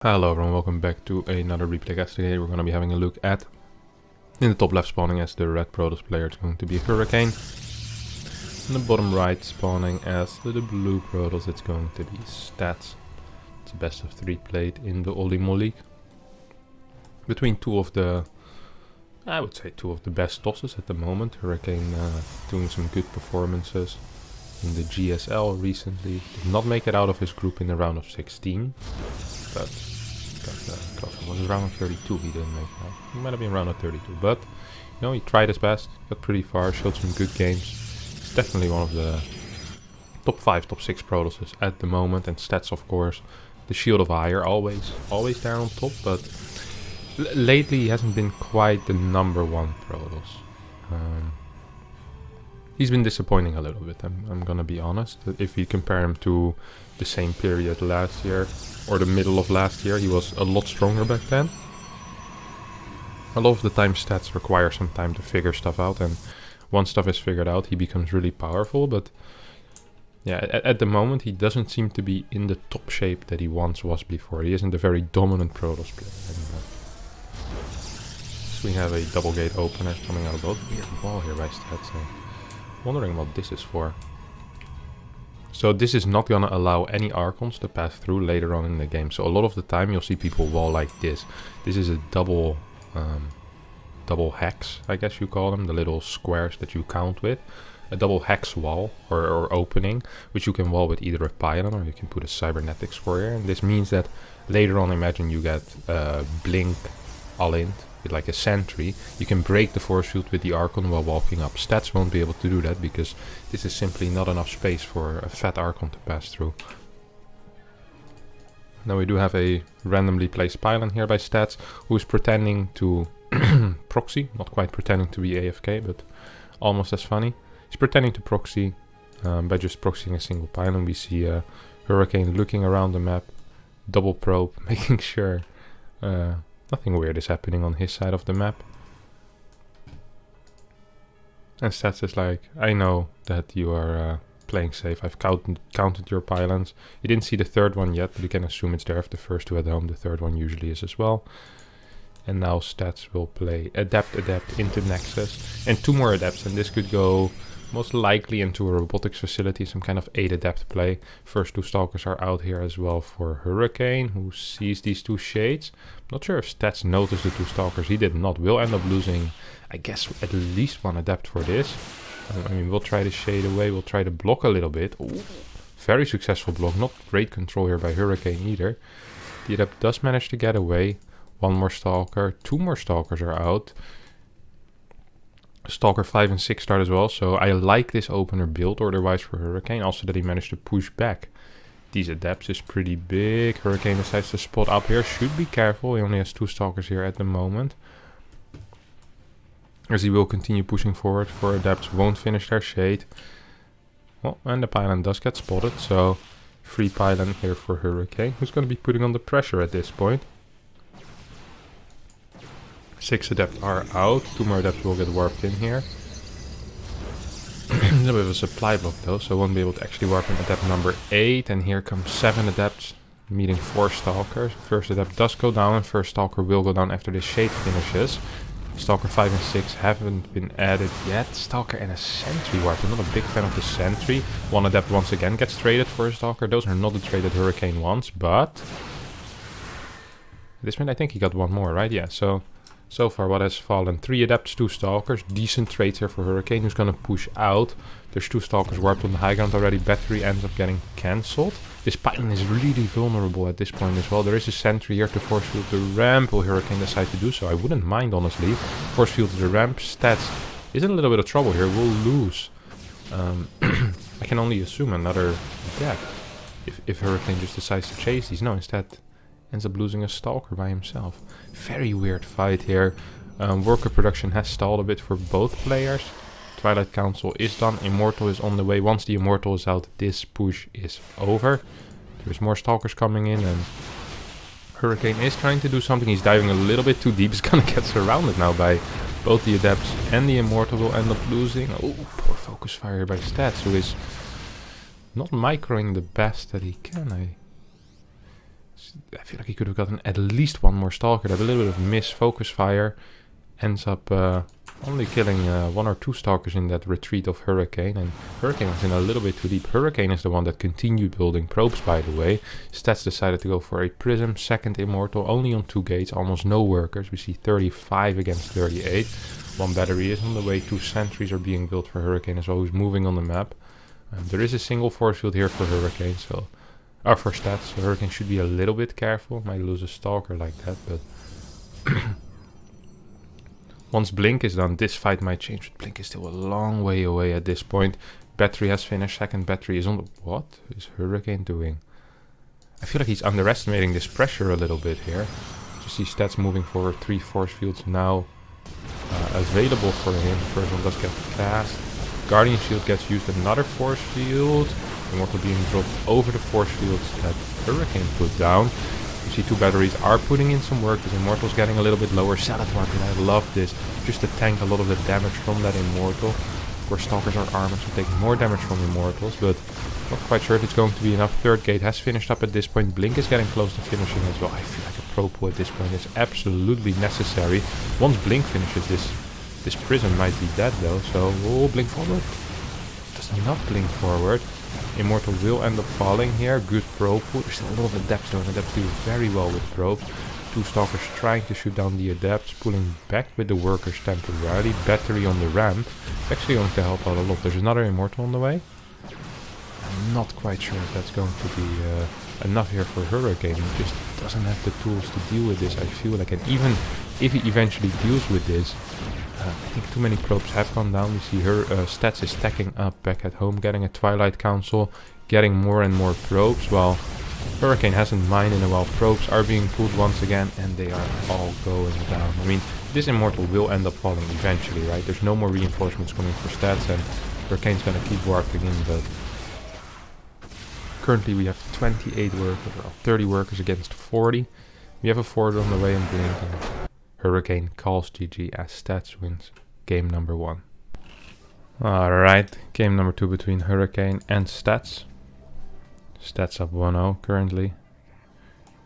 Hello everyone, welcome back to another replay cast. Today we're going to be having a look at, in the top left spawning as the red Protoss player, it's going to be Hurricane. In the bottom right spawning as the blue Protoss, it's going to be Stats. It's a best of 3 played in the Olimo League. Between two of the best tosses at the moment. Hurricane doing some good performances in the GSL recently. Did not make it out of his group in the round of 16. But was it round of 32 he didn't make it out. He might have been round of 32, but you know, he tried his best, got pretty far, showed some good games. He's definitely one of the top 5, top 6 Protosses at the moment, and Stats of course. The shield of aiur, always there on top, but lately he hasn't been quite the number 1 Protoss. He's been disappointing a little bit, I'm gonna be honest. If you compare him to the same period last year, or the middle of last year, he was a lot stronger back then. A lot of the time Stats require some time to figure stuff out, and once stuff is figured out he becomes really powerful, but yeah, at the moment he doesn't seem to be in the top shape that he once was before. He isn't a very dominant Protoss player anymore. So we have a double gate opener coming out of both. Weird wall here by Stats. Wondering what this is for. So this is not gonna allow any Archons to pass through later on in the game. So a lot of the time you'll see people wall like this. This is a double hex, I guess you call them, the little squares that you count with. A double hex wall or opening, which you can wall with either a pylon or you can put a cybernetic square. And this means that later on, imagine you get blink all-in with like a sentry, you can break the force field with the Archon while walking up. Stats won't be able to do that because this is simply not enough space for a fat Archon to pass through. Now we do have a randomly placed pylon here by Stats, who is pretending to proxy, not quite pretending to be AFK, but almost as funny. He's pretending to proxy by just proxying a single pylon. We see Hurricane looking around the map, double probe, making sure nothing weird is happening on his side of the map. And Stats is like, I know that you are playing safe. I've counted your pylons. You didn't see the third one yet, but you can assume it's there. If the first 2 at home, the third one usually is as well. And now Stats will play Adept into Nexus. And 2 more Adepts, and this could go most likely into a robotics facility, some kind of 8 Adept play. First 2 Stalkers are out here as well for Hurricane, who sees these 2 shades. Not sure if Stats noticed the 2 Stalkers. He did not. We'll end up losing, I guess, at least 1 Adept for this. I mean, we'll try to shade away. We'll try to block a little bit. Ooh, very successful block. Not great control here by Hurricane either. The Adept does manage to get away. 1 more Stalker. 2 more Stalkers are out. Stalker 5 and 6 start as well, so I like this opener build order-wise for Hurricane. Also that he managed to push back these Adepts is pretty big. Hurricane decides to spot up here. Should be careful, he only has 2 Stalkers here at the moment. As he will continue pushing forward for Adepts, won't finish their shade. Well, and the pylon does get spotted, so free pylon here for Hurricane, who's going to be putting on the pressure at this point. 6 Adepts are out. 2 more Adepts will get warped in here. A little bit of a supply block though, so I won't be able to actually warp in Adept number 8. And here comes 7 Adepts meeting 4 Stalkers. First Adept does go down, and first Stalker will go down after this shade finishes. Stalker 5 and 6 haven't been added yet. Stalker and a Sentry warp. I'm not a big fan of the Sentry. 1 Adept once again gets traded for a Stalker. Those are not the traded Hurricane ones, but this one I think he got 1 more, right? Yeah, so far what has fallen? 3 Adepts, 2 Stalkers. Decent trades here for Hurricane, who's gonna push out. There's 2 Stalkers warped on the high ground already. Battery ends up getting cancelled. This pylon is really vulnerable at this point as well. There is a sentry here to force field the ramp. Will Hurricane decide to do so? I wouldn't mind, honestly. Force field the ramp. Stats is in a little bit of trouble here. We'll lose. I can only assume another Adept. If Hurricane just decides to chase these. No, instead ends up losing a Stalker by himself. Very weird fight here. Worker production has stalled a bit for both players. Twilight Council is done. Immortal is on the way. Once the Immortal is out, this push is over. There's more Stalkers coming in, and Hurricane is trying to do something. He's diving a little bit too deep. He's gonna get surrounded now by both the Adepts, and the Immortal will end up losing. Oh, poor focus fire by Stats, who is not microing the best that he can. I feel like he could have gotten at least one more Stalker. That a little bit of miss focus fire ends up only killing 1 or 2 Stalkers in that retreat of Hurricane. And Hurricane was in a little bit too deep. Hurricane is the one that continued building probes, by the way. Stats decided to go for a Prism, second Immortal, only on 2 gates, almost no workers. We see 35 against 38. 1 battery is on the way, 2 sentries are being built for Hurricane as well, who's moving on the map. There is a single force field here for Hurricane, so... Or for Stats, so Hurricane should be a little bit careful. Might lose a Stalker like that, but... Once Blink is done, this fight might change, but Blink is still a long way away at this point. Battery has finished, second battery is on the... What is Hurricane doing? I feel like he's underestimating this pressure a little bit here. You see Stats moving forward, 3 force fields now available for him. First one does get cast. Guardian Shield gets used, another force field. Immortal being dropped over the force fields that Hurricane put down. You see 2 batteries are putting in some work. This Immortal's getting a little bit lower. Salad Market, I love this. Just to tank a lot of the damage from that Immortal. Of course, Stalkers are armored, so taking more damage from Immortals, but not quite sure if it's going to be enough. Third gate has finished up at this point. Blink is getting close to finishing as well. I feel like a Pro Pool at this point is absolutely necessary. Once Blink finishes this Prism might be dead though, so Blink forward. Does not Blink forward. Immortal will end up falling here. Good probe pool. There's still a lot of adepts though, and adepts do very well with probes. 2 Stalkers trying to shoot down the adepts, pulling back with the workers temporarily. Battery on the ramp. It's actually going to help out a lot. There's another Immortal on the way. I'm not quite sure if that's going to be enough here for Hurricane. He just doesn't have the tools to deal with this, I feel like. And even if he eventually deals with this, I think too many probes have gone down. We see her Stats is stacking up back at home, getting a Twilight Council, getting more and more probes, while Hurricane hasn't mined in a while. Probes are being pulled once again, and they are all going down. I mean, this Immortal will end up falling eventually, right? There's no more reinforcements coming for Stats, and Hurricane's gonna keep warping in, but... Currently we have 28 workers, well, 30 workers against 40. We have a forward on the way and Blink, and Hurricane calls GG as Stats wins game number 1. Alright, game number 2 between Hurricane and Stats. Stats up 1-0 currently.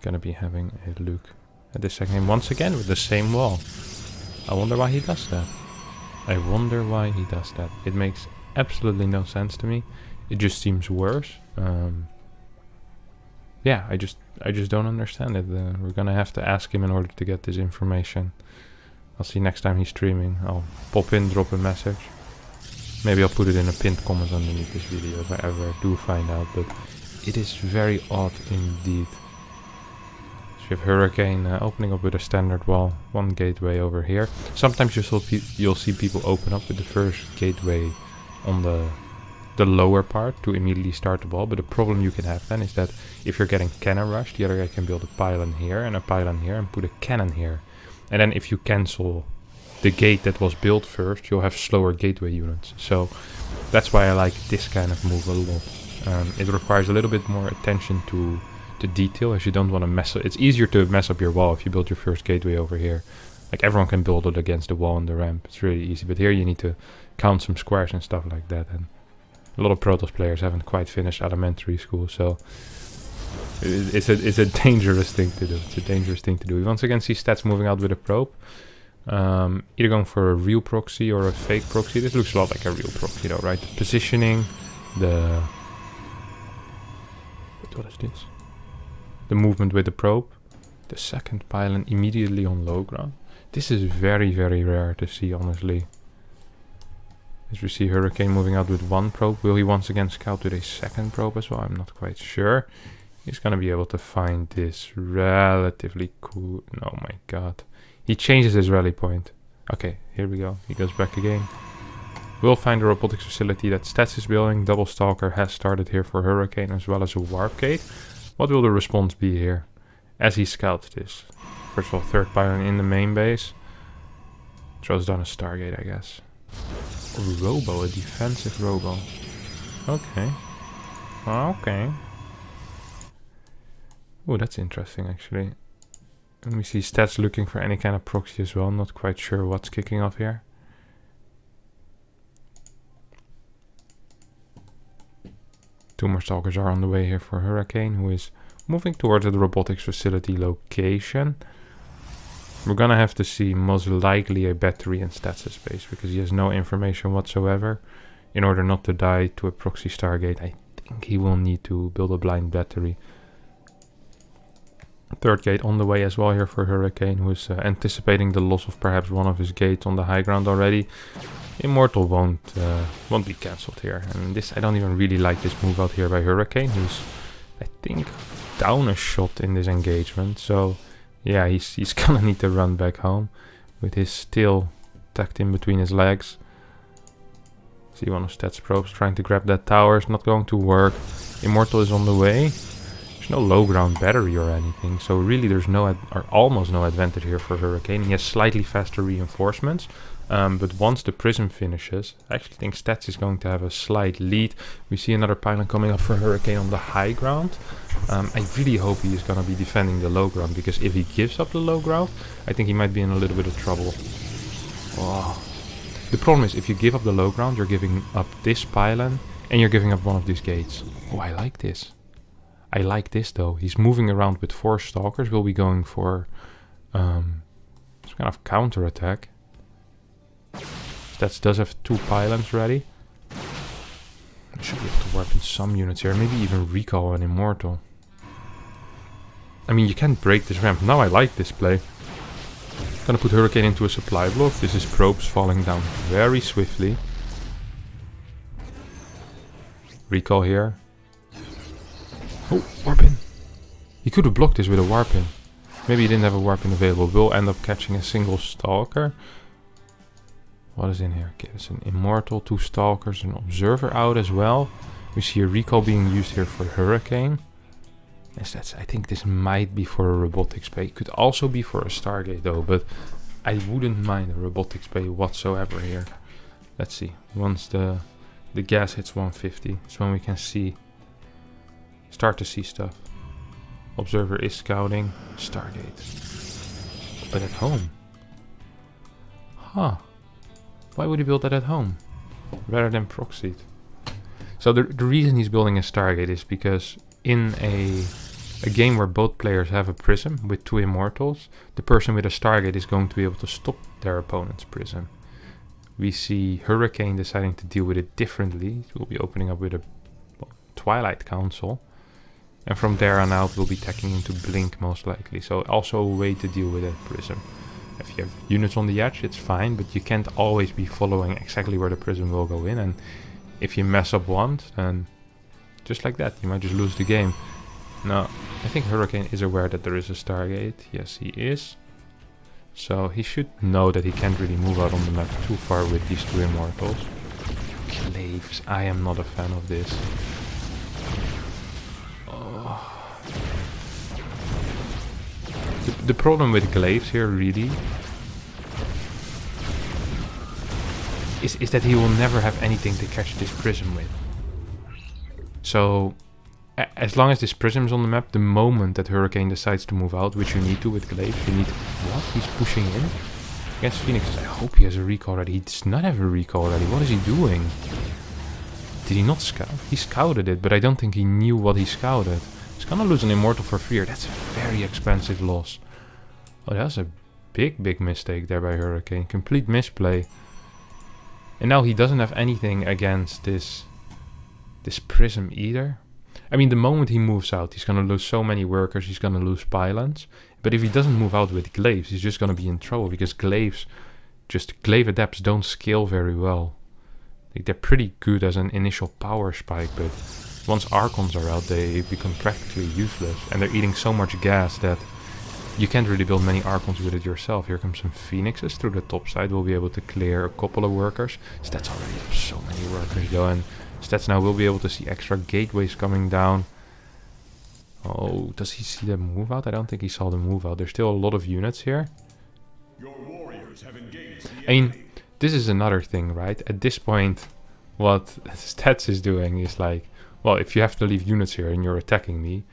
Gonna be having a look at this second game once again with the same wall. I wonder why he does that. I wonder why he does that. It makes absolutely no sense to me. It just seems worse. Yeah, I just don't understand it. We're gonna have to ask him in order to get this information. I'll see next time he's streaming. I'll pop in, drop a message. Maybe I'll put it in a pinned comment underneath this video if I ever do find out. But it is very odd indeed. So you have Hurricane opening up with a standard wall. 1 gateway over here. Sometimes you'll see people open up with the first gateway on the lower part to immediately start the wall, but the problem you can have then is that if you're getting cannon rush, the other guy can build a pylon here and a pylon here and put a cannon here. And then if you cancel the gate that was built first, you'll have slower gateway units. So that's why I like this kind of move a lot. It requires a little bit more attention to detail, as you don't want to mess up. It's easier to mess up your wall if you build your first gateway over here. Like everyone can build it against the wall and the ramp. It's really easy, but here you need to count some squares and stuff like that. And a lot of Protoss players haven't quite finished elementary school, so it's a dangerous thing to do. It's a dangerous thing to do. We once again see Stats moving out with a probe. Either going for a real proxy or a fake proxy. This looks a lot like a real proxy though, right? The positioning, what is this? The movement with the probe. The second pylon immediately on low ground. This is very, very rare to see, honestly. As we see Hurricane moving out with 1 probe. Will he once again scout with a second probe as well? I'm not quite sure. He's gonna be able to find this relatively cool. Oh my god. He changes his rally point. Okay, here we go. He goes back again. We'll find a robotics facility that Stats is building. Double Stalker has started here for Hurricane as well as a warp gate. What will the response be here as he scouts this? First of all, 3rd pylon in the main base. Throws down a Stargate, I guess. A robo, a defensive robo. Okay. Okay. Oh, that's interesting actually. Let me see Stats looking for any kind of proxy as well. Not quite sure what's kicking off here. Two more Stalkers are on the way here for Hurricane, who is Moving towards the robotics facility location. We're gonna have to see most likely a battery in stats space, because he has no information whatsoever. In order not to die to a proxy Stargate, I think he will need to build a blind battery. Third gate on the way as well here for Hurricane, who is anticipating the loss of perhaps one of his gates on the high ground already. Immortal won't be cancelled here. And this, I don't even really like this move out here by Hurricane, who's, I think, down a shot in this engagement. So yeah, he's gonna need to run back home with his steel tucked in between his legs. See one of Stats probes trying to grab that tower. It's not going to work. Immortal is on the way. There's no low ground battery or anything, so really there's no or almost no advantage here for Hurricane. He has slightly faster reinforcements, but once the prism finishes, I actually think Stats is going to have a slight lead. We see another pylon coming up for Hurricane on the high ground. I really hope he is going to be defending the low ground, because if he gives up the low ground, I think he might be in a little bit of trouble. Oh. The problem is, if you give up the low ground, you're giving up this pylon, and you're giving up one of these gates. Oh, I like this. I like this though. He's moving around with 4 stalkers. We'll be going for some kind of counter attack. Stats does have 2 pylons ready. I should be able to warp in some units here. Maybe even recall an Immortal. I mean, you can't break this ramp. Now I like this play. Gonna put Hurricane into a supply block. This is probes falling down very swiftly. Recall here. Oh, warp in. He could have blocked this with a warp in. Maybe he didn't have a warp in available. We'll end up catching a single stalker. What is in here? Okay, it's an Immortal, 2 stalkers, an observer out as well. We see a recall being used here for Hurricane. Yes, I think this might be for a robotics bay. Could also be for a Stargate though, but I wouldn't mind a robotics bay whatsoever here. Let's see. Once the gas hits 150, it's when we can start to see stuff. Observer is scouting. Stargate. But at home. Huh. Why would he build that at home rather than proxied? So the reason he's building a Stargate is because in a game where both players have a prism with 2 Immortals, the person with a Stargate is going to be able to stop their opponent's prism. We see Hurricane deciding to deal with it differently. We'll be opening up with a Twilight Council. And from there on out, we'll be tacking into Blink most likely. So also a way to deal with that prism. If you have units on the edge, it's fine, but you can't always be following exactly where the prism will go in. And if you mess up once, then just like that, you might just lose the game. Now, I think Hurricane is aware that there is a Stargate. Yes, he is. So he should know that he can't really move out on the map too far with these 2 Immortals. Claves, I am not a fan of this. The problem with glaives here really is that he will never have anything to catch this prism with. So as long as this prism is on the map, the moment that Hurricane decides to move out, which you need to with glaives, you need to... What? He's pushing in? Against Phoenixes, I hope he has a recall already. He does not have a recall already. What is he doing? Did he not scout? He scouted it, but I don't think he knew what he scouted. He's gonna lose an Immortal for fear. That's a very expensive loss. Oh, that's a big mistake there by Hurricane. Complete misplay. And now he doesn't have anything against this prism either. I mean, the moment he moves out, he's gonna lose so many workers, he's gonna lose pylons. But if he doesn't move out with glaives, he's just gonna be in trouble, because glaive adepts don't scale very well. Like, they're pretty good as an initial power spike, but once Archons are out, they become practically useless. And they're eating so much gas that you can't really build many Archons with it yourself. Here come some Phoenixes through the top side. We'll be able to clear a couple of workers. Stats already have so many workers though, and Stats now will be able to see extra gateways coming down. Oh, does he see them move out? I don't think he saw them move out. There's still a lot of units here. Your warriors have engaged the I mean, this is another thing, right? At this point, what Stats is doing is like, well, if you have to leave units here and you're attacking me,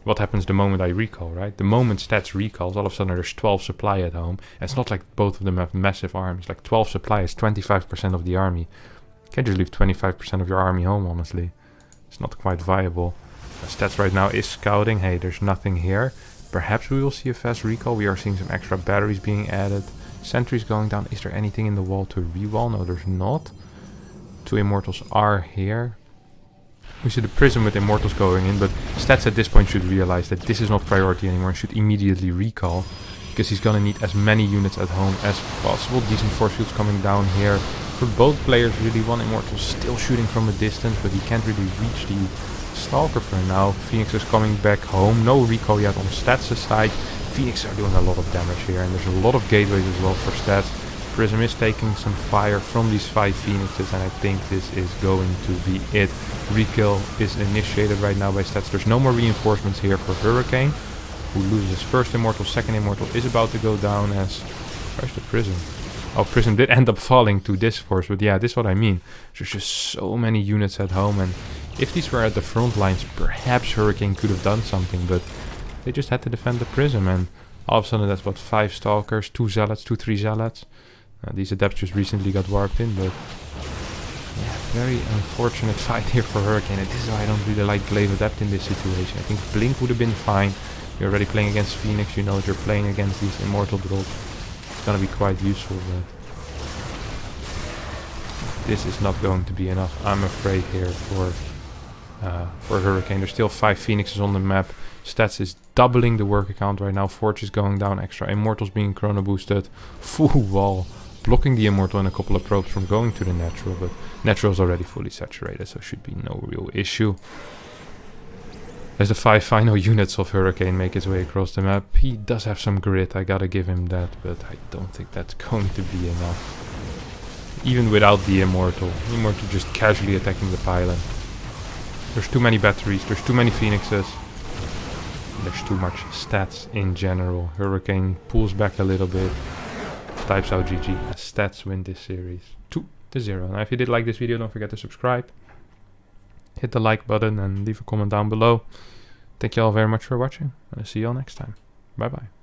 what happens the moment I recall, right? The moment Stats recalls, all of a sudden there's 12 supply at home. And it's not like both of them have massive armies. Like 12 supply is 25% of the army. You can't just leave 25% of your army home, honestly. It's not quite viable. Stats right now is scouting. Hey, there's nothing here. Perhaps we will see a fast recall. We are seeing some extra batteries being added. Sentries going down. Is there anything in the wall to re-wall? No, there's not. 2 Immortals are here. We see the prism with Immortals going in, but Stats at this point should realize that this is not priority anymore and should immediately recall, because he's gonna need as many units at home as possible. Decent force fields coming down here for both players. Really, 1 Immortal still shooting from a distance, but he can't really reach the Stalker for now. Phoenix is coming back home. No recall yet on Stats' side. Phoenix are doing a lot of damage here, and there's a lot of gateways as well for Stats. Prism is taking some fire from these 5 Phoenixes, and I think this is going to be it. Rekill is initiated right now by Stats. There's no more reinforcements here for Hurricane, who loses first Immortal. Second Immortal is about to go down as... Where's the Prism? Oh, Prism did end up falling to this force, but yeah, this is what I mean. There's just so many units at home, and if these were at the front lines, perhaps Hurricane could have done something, but they just had to defend the Prism, and all of a sudden that's what, 5 Stalkers, 2 Zealots, 3 Zealots. These Adepts just recently got warped in, but yeah, very unfortunate fight here for Hurricane, and this is why I don't really like Glaive Adept in this situation. I think Blink would have been fine. You're already playing against Phoenix, you know that you're playing against these Immortal drops. It's gonna be quite useful, but this is not going to be enough, I'm afraid, here for Hurricane. There's still 5 Phoenixes on the map. Stats is doubling the work account right now. Forge is going down extra. Immortals being chrono boosted. Full wall. Blocking the Immortal and a couple of probes from going to the Natural, but Natural is already fully saturated, so should be no real issue. As the 5 final units of Hurricane make its way across the map, he does have some grit, I gotta give him that, but I don't think that's going to be enough. Even without the Immortal just casually attacking the pylon. There's too many batteries, there's too many Phoenixes. There's too much Stats in general. Hurricane pulls back a little bit. Types out GG as Stats win this series 2-0. Now if you did like this video, don't forget to subscribe. Hit the like button and leave a comment down below. Thank you all very much for watching, and I'll see you all next time. Bye bye.